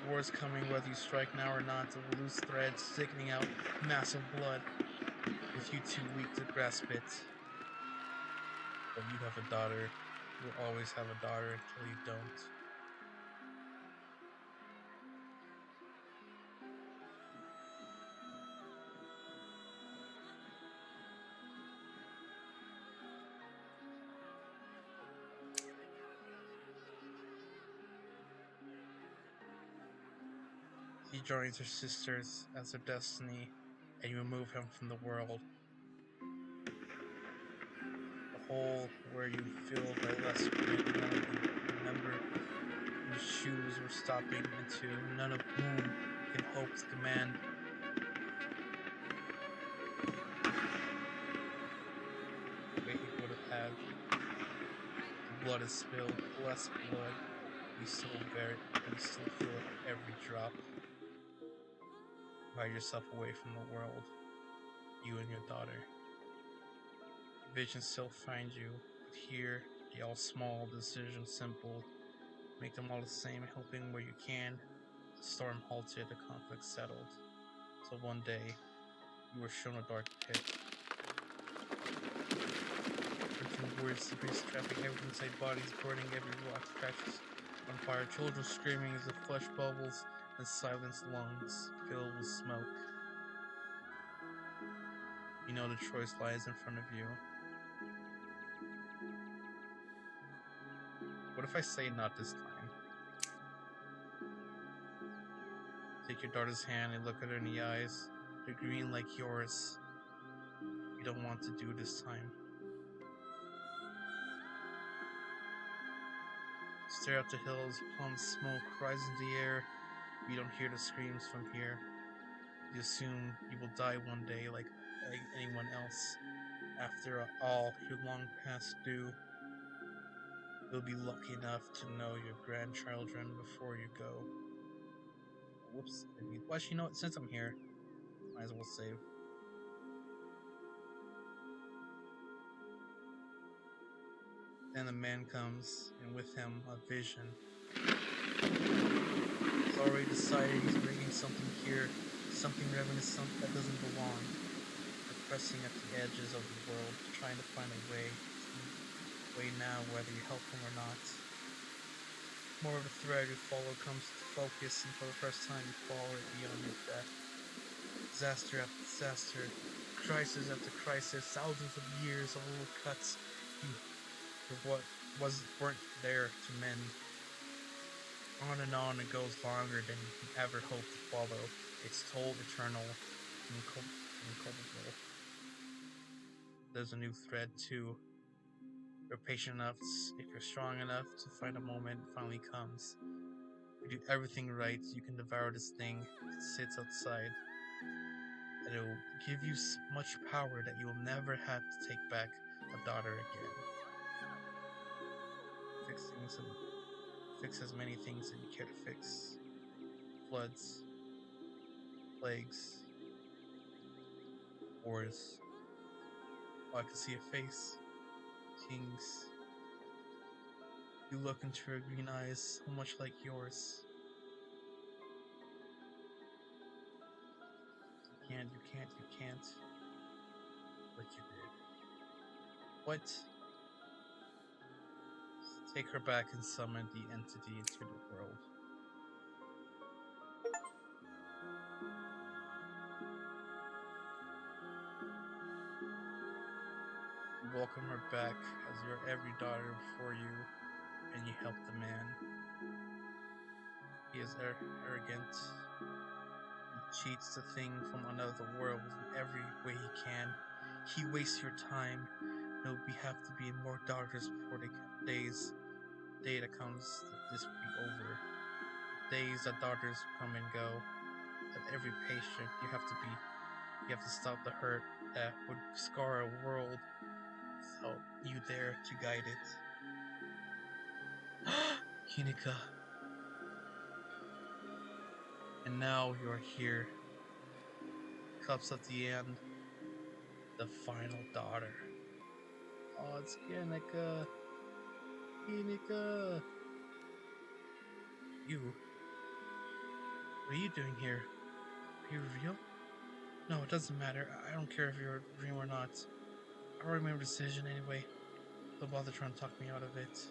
War is coming whether you strike now or not. It will lose threads, sickening out massive blood, with you too weak to grasp it. But you have a daughter. You will always have a daughter until you don't. He joins her sisters as their destiny, and you remove him from the world. The hole where you filled by less remember whose shoes were stopping into, none of whom can hope to command. Way he would have had. The blood is spilled, less blood. You still bear it, you still feel it every drop. Hide yourself away from the world, you and your daughter. Visions still find you, but here, the all small decisions simple. Make them all the same, helping where you can. The storm halted, the conflict settled. So one day, you were shown a dark pit. Drinking words, the grease trapping everything inside bodies, burning every rock catches on fire. Children screaming as the flesh bubbles and silenced lungs filled with smoke. You know the choice lies in front of you. What if I say not this time? Take your daughter's hand and look at her in the eyes. They're green like yours. You don't want to do this time. Stare up the hills, plum smoke rises in the air. You don't hear the screams from here. You assume you will die one day like anyone else. After all, you're long past due. You'll be lucky enough to know your grandchildren before you go. Whoops. Well, actually, you know what? Since I'm here, might as well save. Then the man comes, and with him a vision. He's already decided he's bringing something here, something reminiscent that doesn't belong. They're pressing at the edges of the world, trying to find a way now, whether you help him or not. More of the thread you follow comes to focus, and for the first time you follow it beyond your death. Disaster after disaster, crisis after crisis, thousands of years of little cuts for what weren't there to mend. On it goes longer than you can ever hope to follow. It's told eternal, inculpable. There's a new thread too. You're patient enough, if you're strong enough to find a moment finally comes. You do everything right, you can devour this thing. It sits outside. And it will give you much power that you will never have to take back a daughter again. Fix as many things that you care to fix. Floods, plagues, wars. Oh, I can see a face. Kings. You look into her green eyes, so much like yours. You can't. But you did. What? Take her back and summon the entity into the world. welcome her back as your every daughter before you, and you help the man. He is arrogant. He cheats the thing from another world in every way he can. He wastes your time. No, we have to be more daughters before the day that comes that this will be over. Days that daughters come and go. That every patient you have to stop the hurt that would scar a world without you there to guide it. Hinika. And now you're here. Cups at the end. The final daughter. Oh, it's Hinika. Hinika. You. What are you doing here? Are you real? No, it doesn't matter. I don't care if you're a dream or not. I already made a decision anyway. Don't bother trying to talk me out of it.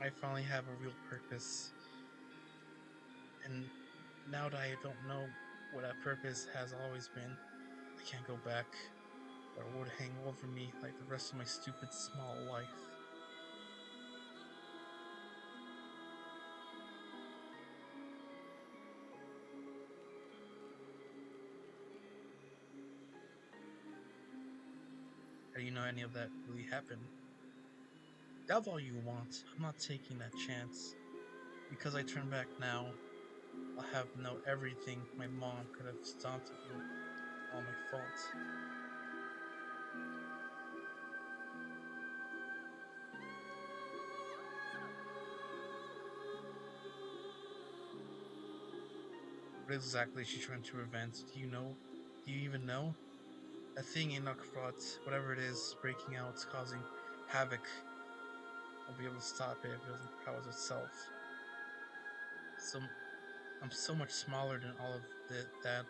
I finally have a real purpose. And now that I don't know what that purpose has always been, I can't go back. Or it would hang over me like the rest of my stupid small life. How do you know any of that really happened? Doubt all you want. I'm not taking that chance. Because I turn back now, I'll have know everything my mom could have stopped it with all my fault. What exactly is she trying to prevent? Do you know? Do you even know? That thing Enoch brought, whatever it is, breaking out, causing havoc. I'll be able to stop it if it doesn't house itself. So I'm so much smaller than all of that.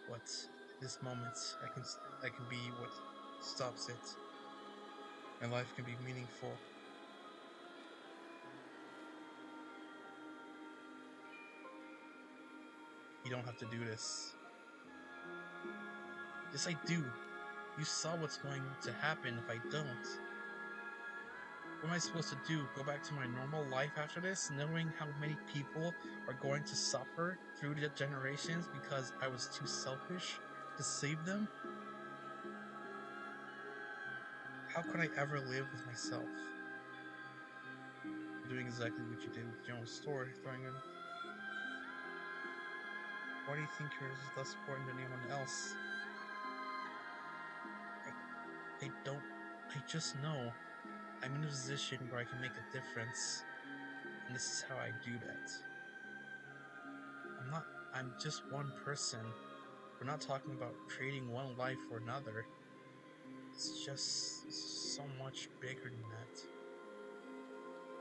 But at this moment, I can be what stops it. My life can be meaningful. You don't have to do this. Yes, I do. You saw what's going to happen if I don't. What am I supposed to do? Go back to my normal life after this, knowing how many people are going to suffer through the generations because I was too selfish to save them? How could I ever live with myself? Doing exactly what you did with the general store, throwing in. Why do you think yours is less important than anyone else? I don't. I just know. I'm in a position where I can make a difference. And this is how I do that. I'm just one person. We're not talking about trading one life for another. It's just so much bigger than that.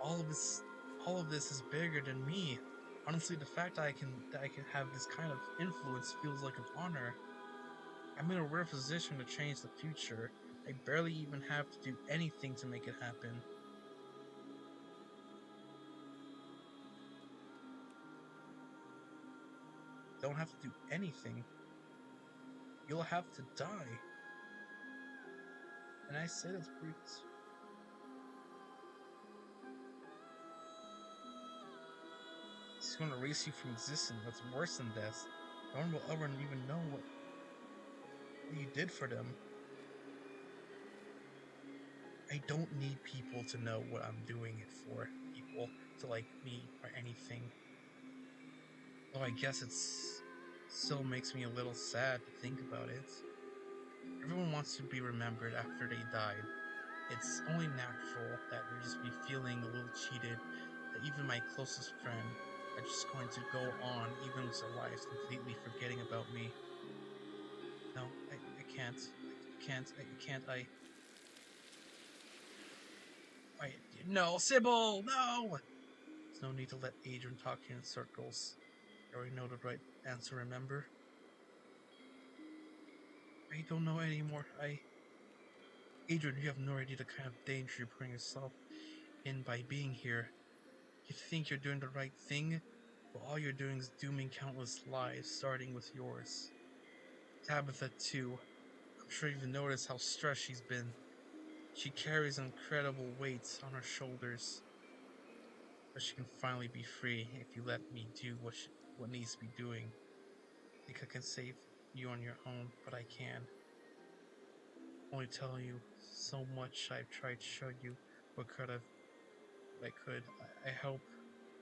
All of this is bigger than me. Honestly, the fact that I can have this kind of influence feels like an honor. I'm in a rare position to change the future. I barely even have to do anything to make it happen. Don't have to do anything. You'll have to die. And I say that's pretty. It's going to erase you from existence. That's worse than death. No one will ever even know what you did for them. I don't need people to know what I'm doing it for. People to like me or anything. Though I guess it's still makes me a little sad to think about it. Everyone wants to be remembered after they died. It's only natural that they just be feeling a little cheated. That even my closest friend are just going to go on, even with their lives, completely forgetting about me. No, I can't. I no, Sybil, no! There's no need to let Adrian talk in circles. I already know the right answer, remember? I don't know anymore. Adrian, you have no idea the kind of danger you're putting yourself in by being here. You think you're doing the right thing, but all you're doing is dooming countless lives, starting with yours. Tabitha, too. I'm sure you've noticed how stressed she's been. She carries incredible weights on her shoulders, but she can finally be free if you let me do what needs to be doing. I think I can save you on your own, but I can only tell you so much. I've tried to show you what could have, what I could. I hope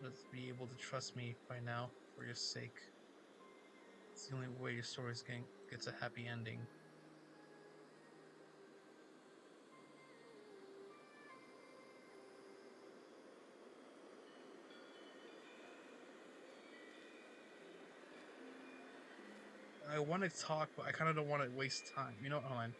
to be able to trust me by now for your sake. It's the only way your story gets a happy ending. I want to talk, but I kind of don't want to waste time. You know what? Hold on.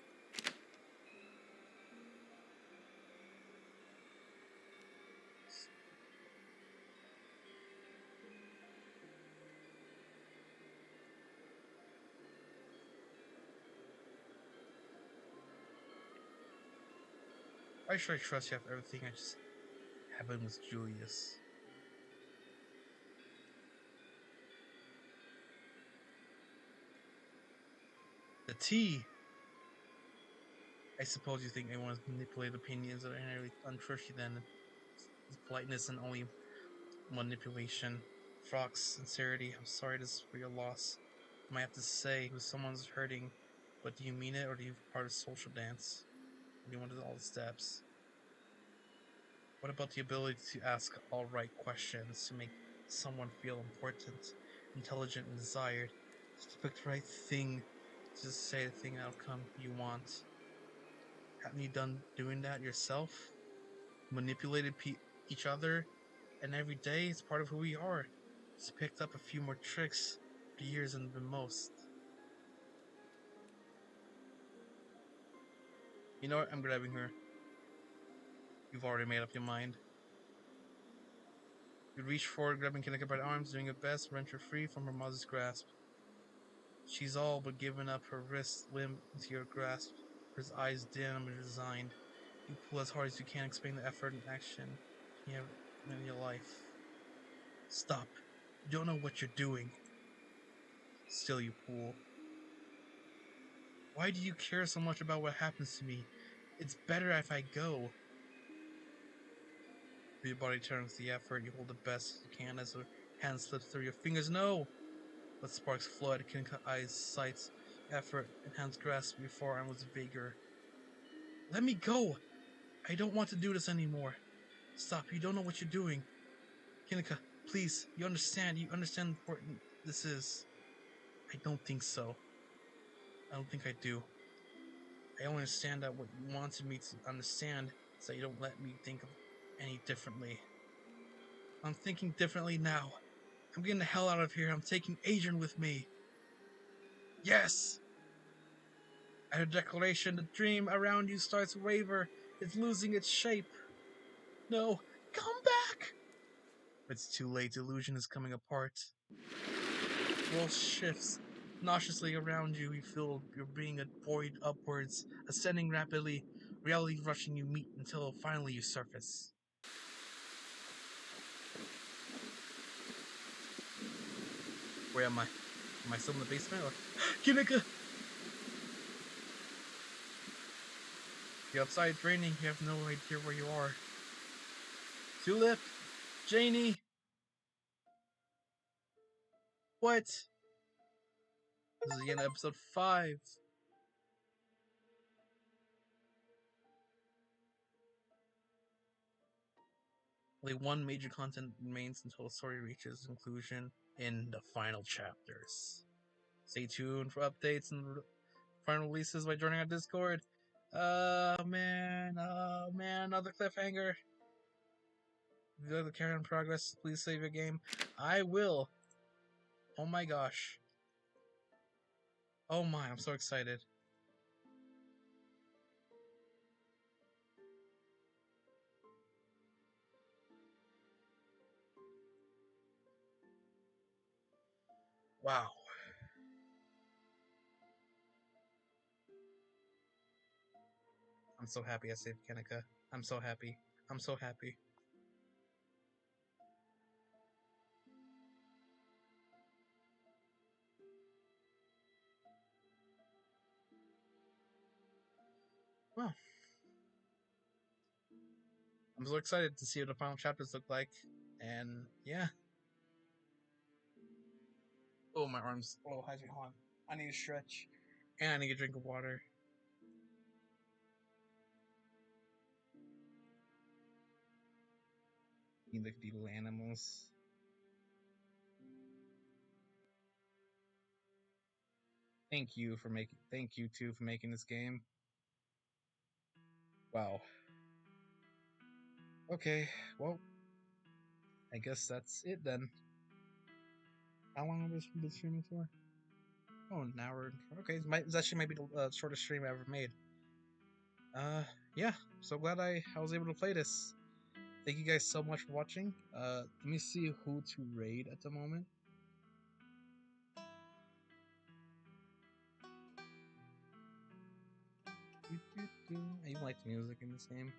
Why should I trust you after everything I just happened with Julius? The tea! I suppose you think anyone has manipulated opinions that are inherently untrustworthy, then it's politeness and only manipulation. Frock's sincerity, I'm sorry for your loss. I might have to say who someone's hurting, but do you mean it or do you part of social dance? Or do you want to do all the steps? What about the ability to ask all right questions to make someone feel important, intelligent, and desired? Just to pick the right thing, just say the thing outcome you want. Haven't you done doing that yourself? Manipulated each other, and every day it's part of who we are. Just picked up a few more tricks for years than the most. You know what? I'm grabbing her. You've already made up your mind. You reach forward, grabbing Kaneka by the arms, doing your best to wrench her free from her mother's grasp. She's all but given up, her wrists limp into your grasp, her eyes dim and resigned. You pull as hard as you can, explaining the effort and action you have in your life. Stop. You don't know what you're doing. Still you pull. Why do you care so much about what happens to me? It's better if I go. Your body turns the effort, you hold the best you can as her hand slips through your fingers. No! But sparks flood, Kinka eyes sights, effort, and hands grasp your forearm with vigor. Let me go! I don't want to do this anymore. Stop, you don't know what you're doing. Kinka, please, you understand how important this is. I don't think so. I don't think I do. I only understand that what you wanted me to understand is that you don't let me think of any differently. I'm thinking differently now. I'm getting the hell out of here. I'm taking Adrian with me. Yes! At her declaration, the dream around you starts to waver. It's losing its shape. No, come back! It's too late. The illusion is coming apart. The world shifts nauseously around you. You feel you're being buoyed upwards, ascending rapidly, reality rushing you meet until finally you surface. Where am I? Am I still in the basement? Or Kimika! The outside draining, you have no idea where you are. Tulip! Janie! What? This is the end of episode 5. Only one major content remains until the story reaches conclusion in the final chapters. Stay tuned for updates and final releases by joining our Discord. Oh man, another cliffhanger. If you like the carry on progress, please save your game. I will. Oh my gosh. Oh my, I'm so excited. Wow. I'm so happy I saved Kenika. I'm so happy. I'm so happy. Well, I'm so excited to see what the final chapters look like. And yeah. Oh, my arms. Oh, hold on. I need to stretch. And I need a drink of water. Need like the little animals. Thank you too for making this game. Wow. Okay, well, I guess that's it then. How long have this been streaming for? Oh, an hour. Okay, it's actually maybe the shortest stream I ever made. Yeah. So glad I was able to play this. Thank you guys so much for watching. Let me see who to raid at the moment. I even like the music in this game.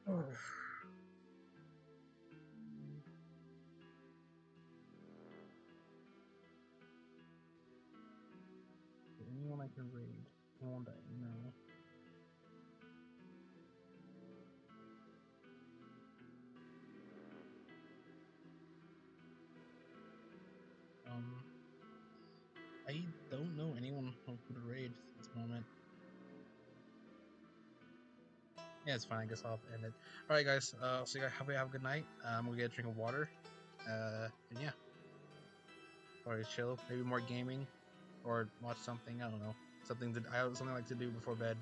Oh. Anyone I can raid? Won't I? No. Um, I don't know anyone who to raid at this moment. Yeah, it's fine. I guess I'll end it. All right, guys. So you guys have a good night. I'm gonna get a drink of water. And yeah, probably chill. Maybe more gaming, or watch something. I don't know. Something I like to do before bed.